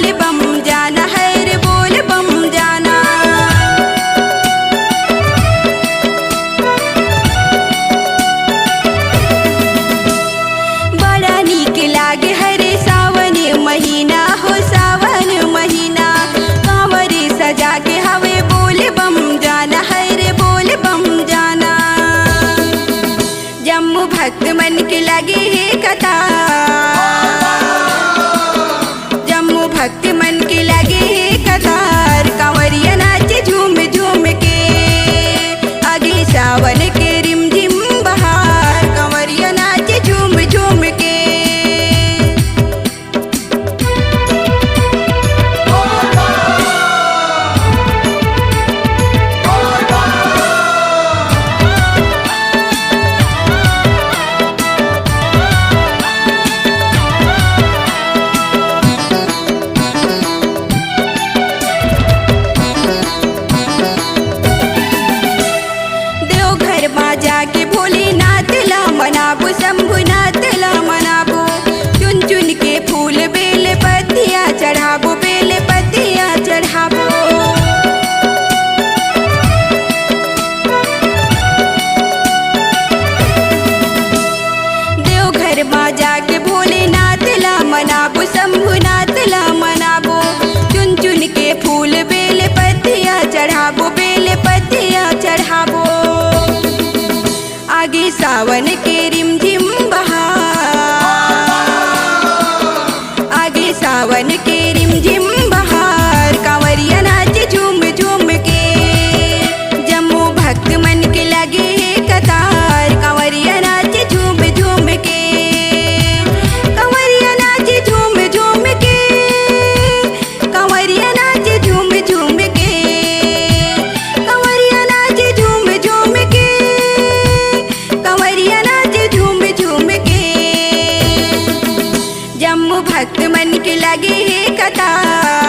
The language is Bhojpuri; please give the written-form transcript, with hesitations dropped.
बोल बम जाना है रे बोल बम जाना। बड़ा नीक लागे हरे सावन महीना हो सावन महीना, कांवरे सजा के हवे बोल बम जाना है रे बोल बम जाना। जम्मू भक्त मन के लगे है कतार, जम्मू भक्त मन के लगे है कतार, कांवरिया नाचे झूम झूम के, आगे सावन के रिम झिम बहार, कांवरिया नाचे झूम झूम के। देवघर माँ जाके भोलेनाथ ला मनाबो, शंभुनाथ ला मनाबो, चुन चुन के फूल बेल पत्तियाँ चढ़ाबो, बेल पत्तियाँ चढ़ाबो। देवघर माँ जाके भोलेनाथ ला मनाबो, शंभुनाथ ला मनाबो, चुन चुन के फूल बेल पत्तियाँ चढ़ाबो, बेल पत्तियाँ चढ़ाबो। आगे सावन के रिम झिम बहार, आगे सावन के रिम झिम बहार, कांवरिया नाचे झूम झूम के, जम्मू भक्त मन के लगे है कतार, कांवरिया नाचे झूम झूम के, कांवरिया नाचे झूम झूम के, कांवरिया नाचे झूम झूम के, कांवरिया नाचे झूम झूम के, कांवरिया नाचे झूम झूम के। जम्मू भक्त मन के लगे है कतार।